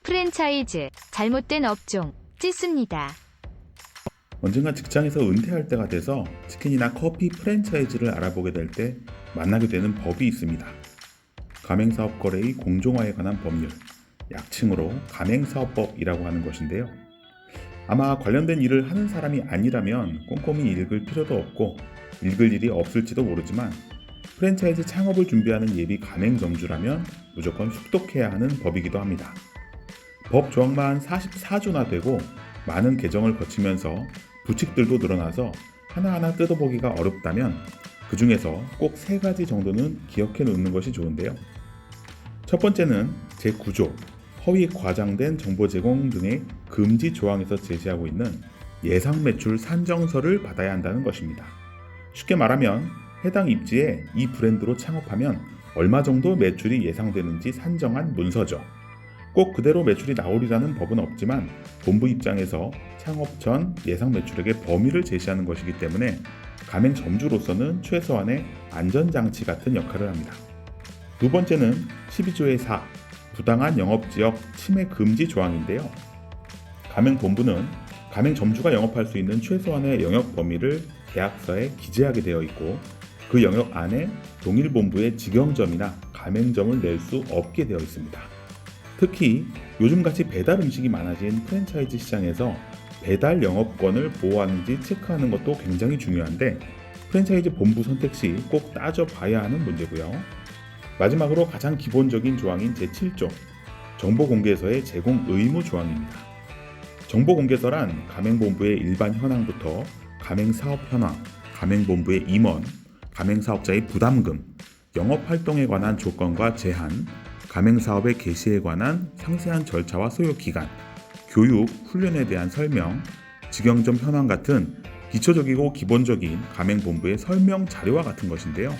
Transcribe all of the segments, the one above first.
프랜차이즈, 잘못된 업종, 찢습니다. 언젠가 직장에서 은퇴할 때가 돼서 치킨이나 커피 프랜차이즈를 알아보게 될 때 만나게 되는 법이 있습니다. 가맹사업 거래의 공정화에 관한 법률, 약칭으로 가맹사업법이라고 하는 것인데요. 아마 관련된 일을 하는 사람이 아니라면 꼼꼼히 읽을 필요도 없고 읽을 일이 없을지도 모르지만 프랜차이즈 창업을 준비하는 예비 가맹점주라면 무조건 숙독해야 하는 법이기도 합니다. 법 조항만 44조나 되고 많은 개정을 거치면서 부칙들도 늘어나서 하나하나 뜯어보기가 어렵다면 그 중에서 꼭 3가지 정도는 기억해 놓는 것이 좋은데요. 첫 번째는 제9조 허위 과장된 정보 제공 등의 금지 조항에서 제시하고 있는 예상 매출 산정서를 받아야 한다는 것입니다. 쉽게 말하면 해당 입지에 이 브랜드로 창업하면 얼마 정도 매출이 예상되는지 산정한 문서죠. 꼭 그대로 매출이 나오리라는 법은 없지만 본부 입장에서 창업 전 예상 매출액의 범위를 제시하는 것이기 때문에 가맹점주로서는 최소한의 안전장치 같은 역할을 합니다. 두 번째는 12조의 4, 부당한 영업지역 침해 금지 조항인데요. 가맹본부는 가맹점주가 영업할 수 있는 최소한의 영역 범위를 계약서에 기재하게 되어 있고 그 영역 안에 동일본부의 직영점이나 가맹점을 낼 수 없게 되어 있습니다. 특히 요즘같이 배달 음식이 많아진 프랜차이즈 시장에서 배달 영업권을 보호하는지 체크하는 것도 굉장히 중요한데 프랜차이즈 본부 선택 시 꼭 따져봐야 하는 문제고요. 마지막으로 가장 기본적인 조항인 제7조 정보공개서의 제공 의무 조항입니다. 정보공개서란 가맹본부의 일반 현황부터 가맹사업 현황, 가맹본부의 임원, 가맹사업자의 부담금, 영업활동에 관한 조건과 제한, 가맹사업의 개시에 관한 상세한 절차와 소요기간, 교육, 훈련에 대한 설명, 직영점 현황 같은 기초적이고 기본적인 가맹본부의 설명 자료와 같은 것인데요.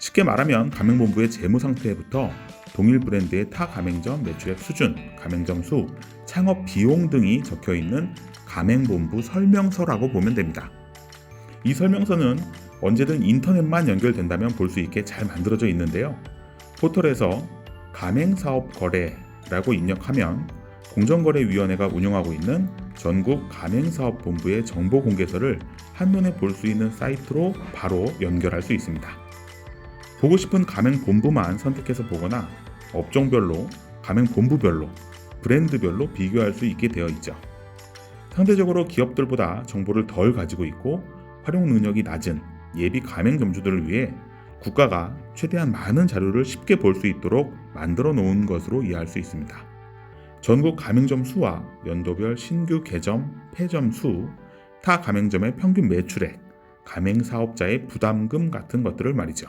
쉽게 말하면 가맹본부의 재무 상태부터 동일 브랜드의 타 가맹점 매출액 수준, 가맹점 수, 창업 비용 등이 적혀있는 가맹본부 설명서라고 보면 됩니다. 이 설명서는 언제든 인터넷만 연결된다면 볼 수 있게 잘 만들어져 있는데요. 포털에서 가맹사업거래라고 입력하면 공정거래위원회가 운영하고 있는 전국 가맹사업본부의 정보공개서를 한눈에 볼 수 있는 사이트로 바로 연결할 수 있습니다. 보고 싶은 가맹본부만 선택해서 보거나 업종별로, 가맹본부별로, 브랜드별로 비교할 수 있게 되어 있죠. 상대적으로 기업들보다 정보를 덜 가지고 있고 활용 능력이 낮은 예비 가맹점주들을 위해 국가가 최대한 많은 자료를 쉽게 볼 수 있도록 만들어 놓은 것으로 이해할 수 있습니다. 전국 가맹점 수와 연도별 신규 개점, 폐점 수, 타 가맹점의 평균 매출액, 가맹사업자의 부담금 같은 것들을 말이죠.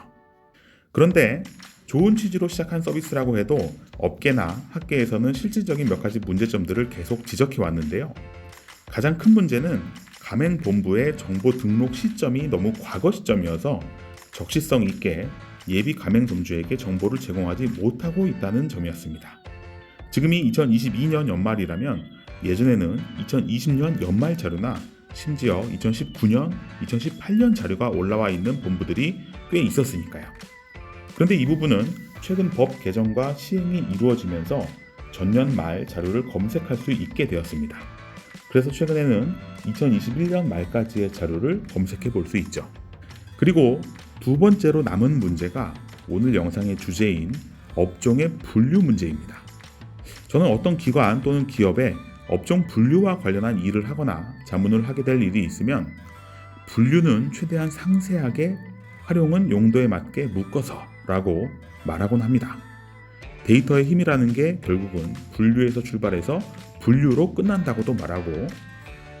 그런데 좋은 취지로 시작한 서비스라고 해도 업계나 학계에서는 실질적인 몇 가지 문제점들을 계속 지적해 왔는데요. 가장 큰 문제는 가맹본부의 정보 등록 시점이 너무 과거 시점이어서 적시성 있게 예비 가맹점주에게 정보를 제공하지 못하고 있다는 점이었습니다. 지금이 2022년 연말이라면 예전에는 2020년 연말 자료나 심지어 2019년, 2018년 자료가 올라와 있는 본부들이 꽤 있었으니까요. 그런데 이 부분은 최근 법 개정과 시행이 이루어지면서 전년 말 자료를 검색할 수 있게 되었습니다. 그래서 최근에는 2021년 말까지의 자료를 검색해 볼 수 있죠. 그리고 두 번째로 남은 문제가 오늘 영상의 주제인 업종의 분류 문제입니다. 저는 어떤 기관 또는 기업에 업종 분류와 관련한 일을 하거나 자문을 하게 될 일이 있으면 분류는 최대한 상세하게 활용은 용도에 맞게 묶어서 라고 말하곤 합니다. 데이터의 힘이라는 게 결국은 분류에서 출발해서 분류로 끝난다고도 말하고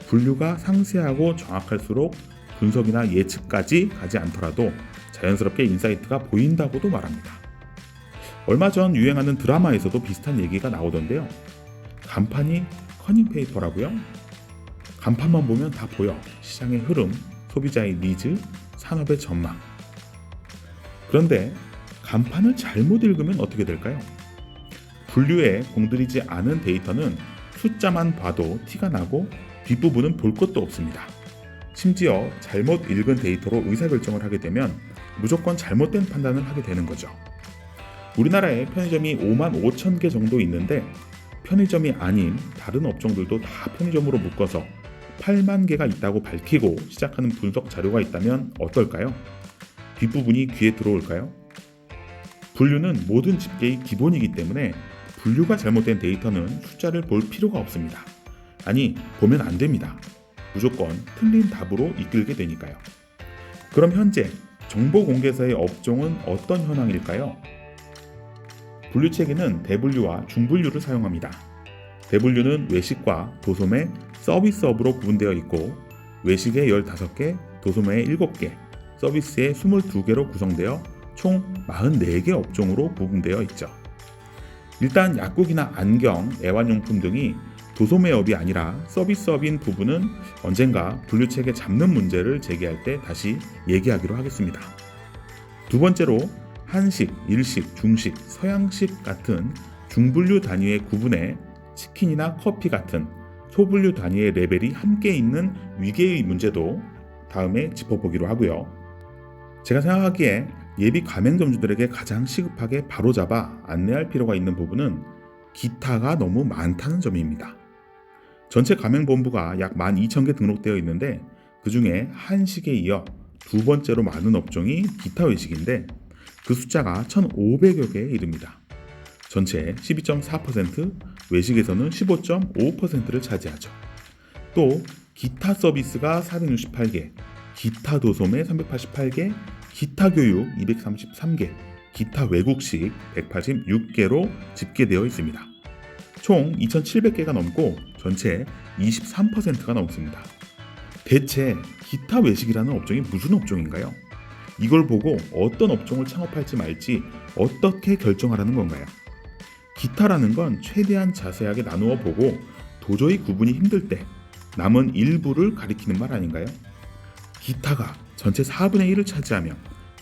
분류가 상세하고 정확할수록 분석이나 예측까지 가지 않더라도 자연스럽게 인사이트가 보인다고도 말합니다. 얼마 전 유행하는 드라마에서도 비슷한 얘기가 나오던데요. 간판이 커닝페이퍼라고요? 간판만 보면 다 보여. 시장의 흐름, 소비자의 니즈, 산업의 전망. 그런데 간판을 잘못 읽으면 어떻게 될까요? 분류에 공들이지 않은 데이터는 숫자만 봐도 티가 나고 뒷부분은 볼 것도 없습니다. 심지어 잘못 읽은 데이터로 의사결정을 하게 되면 무조건 잘못된 판단을 하게 되는 거죠. 우리나라에 편의점이 5만 5천 개 정도 있는데 편의점이 아닌 다른 업종들도 다 편의점으로 묶어서 8만 개가 있다고 밝히고 시작하는 분석 자료가 있다면 어떨까요? 뒷부분이 귀에 들어올까요? 분류는 모든 집계의 기본이기 때문에 분류가 잘못된 데이터는 숫자를 볼 필요가 없습니다. 아니, 보면 안 됩니다. 무조건 틀린 답으로 이끌게 되니까요. 그럼 현재 정보 공개서의 업종은 어떤 현황일까요? 분류체계는 대분류와 중분류를 사용합니다. 대분류는 외식과 도소매, 서비스업으로 구분되어 있고 외식에 15개, 도소매에 7개, 서비스에 22개로 구성되어 총 44개 업종으로 구분되어 있죠. 일단 약국이나 안경, 애완용품 등이 도소매업이 아니라 서비스업인 부분은 언젠가 분류체계 잡는 문제를 제기할 때 다시 얘기하기로 하겠습니다. 두 번째로 한식, 일식, 중식, 서양식 같은 중분류 단위의 구분에 치킨이나 커피 같은 소분류 단위의 레벨이 함께 있는 위계의 문제도 다음에 짚어보기로 하고요. 제가 생각하기에 예비 가맹점주들에게 가장 시급하게 바로잡아 안내할 필요가 있는 부분은 기타가 너무 많다는 점입니다. 전체 가맹본부가 약 12,000개 등록되어 있는데 그 중에 한식에 이어 두 번째로 많은 업종이 기타 외식인데 그 숫자가 1,500여 개에 이릅니다. 전체 12.4%, 외식에서는 15.5%를 차지하죠. 또 기타 서비스가 468개, 기타 도소매 388개, 기타 교육 233개, 기타 외국식 186개로 집계되어 있습니다. 총 2,700개가 넘고 전체 23%가 넘습니다. 대체 기타 외식이라는 업종이 무슨 업종인가요? 이걸 보고 어떤 업종을 창업할지 말지 어떻게 결정하라는 건가요? 기타라는 건 최대한 자세하게 나누어 보고 도저히 구분이 힘들 때 남은 일부를 가리키는 말 아닌가요? 기타가 전체 4분의 1을 차지하면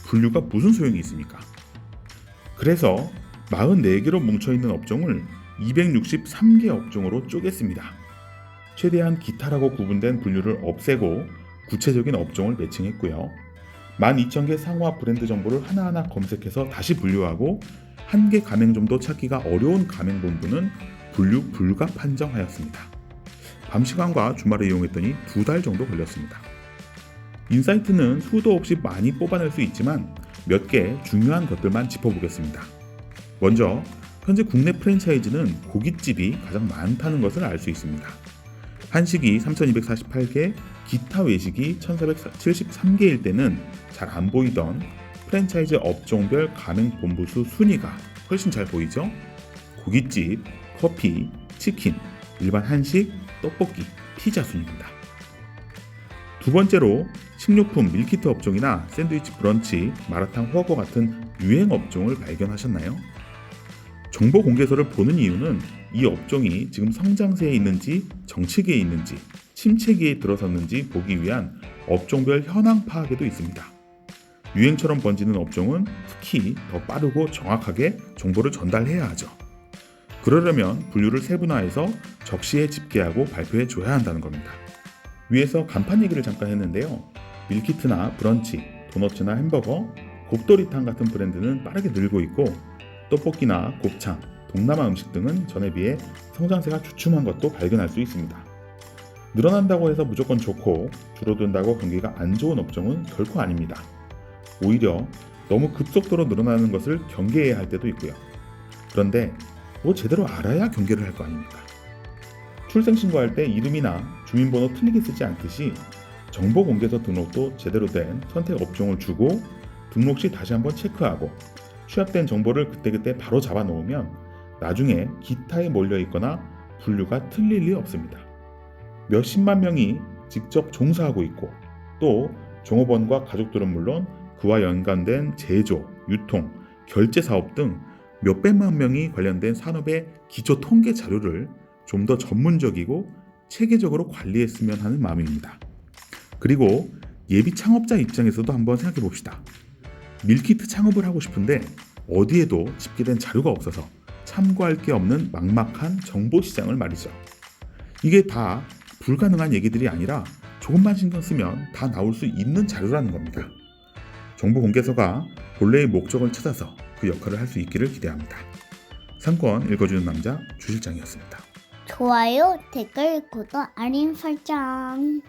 분류가 무슨 소용이 있습니까? 그래서 44개로 뭉쳐있는 업종을 263개 업종으로 쪼갰습니다. 최대한 기타라고 구분된 분류를 없애고 구체적인 업종을 매칭했고요. 12,000개 상호화 브랜드 정보를 하나하나 검색해서 다시 분류하고 한 개 가맹점도 찾기가 어려운 가맹본부는 분류 불가 판정하였습니다. 밤 시간과 주말을 이용했더니 2달 정도 걸렸습니다. 인사이트는 수도 없이 많이 뽑아낼 수 있지만 몇 개 중요한 것들만 짚어보겠습니다. 먼저 현재 국내 프랜차이즈는 고깃집이 가장 많다는 것을 알 수 있습니다. 한식이 3,248개, 기타 외식이 1,473개일 때는 잘 안 보이던 프랜차이즈 업종별 가맹본부수 순위가 훨씬 잘 보이죠? 고깃집, 커피, 치킨, 일반 한식, 떡볶이, 피자 순입니다. 두 번째로 식료품, 밀키트 업종이나 샌드위치 브런치, 마라탕 허거 같은 유행 업종을 발견하셨나요? 정보 공개서를 보는 이유는 이 업종이 지금 성장세에 있는지 정체기에 있는지 침체기에 들어섰는지 보기 위한 업종별 현황 파악에도 있습니다. 유행처럼 번지는 업종은 특히 더 빠르고 정확하게 정보를 전달해야 하죠. 그러려면 분류를 세분화해서 적시에 집계하고 발표해 줘야 한다는 겁니다. 위에서 간판 얘기를 잠깐 했는데요. 밀키트나 브런치, 도너츠나 햄버거, 곱돌이탕 같은 브랜드는 빠르게 늘고 있고 떡볶이나 곱창, 동남아 음식 등은 전에 비해 성장세가 주춤한 것도 발견할 수 있습니다. 늘어난다고 해서 무조건 좋고 줄어든다고 경기가 안 좋은 업종은 결코 아닙니다. 오히려 너무 급속도로 늘어나는 것을 경계해야 할 때도 있고요. 그런데 제대로 알아야 경계를 할 거 아닙니까? 출생신고할 때 이름이나 주민번호 틀리게 쓰지 않듯이 정보공개서 등록도 제대로 된 선택 업종을 주고 등록 시 다시 한번 체크하고 취합된 정보를 그때그때 바로 잡아 놓으면 나중에 기타에 몰려있거나 분류가 틀릴 리 없습니다. 몇십만 명이 직접 종사하고 있고 또 종업원과 가족들은 물론 그와 연관된 제조, 유통, 결제 사업 등 몇백만 명이 관련된 산업의 기초 통계 자료를 좀 더 전문적이고 체계적으로 관리했으면 하는 마음입니다. 그리고 예비 창업자 입장에서도 한번 생각해 봅시다. 밀키트 창업을 하고 싶은데 어디에도 집계된 자료가 없어서 참고할 게 없는 막막한 정보시장을 말이죠. 이게 다 불가능한 얘기들이 아니라 조금만 신경 쓰면 다 나올 수 있는 자료라는 겁니다. 정보공개서가 본래의 목적을 찾아서 그 역할을 할 수 있기를 기대합니다. 상권 읽어주는 남자 주실장이었습니다. 좋아요, 댓글, 구독, 알림 설정.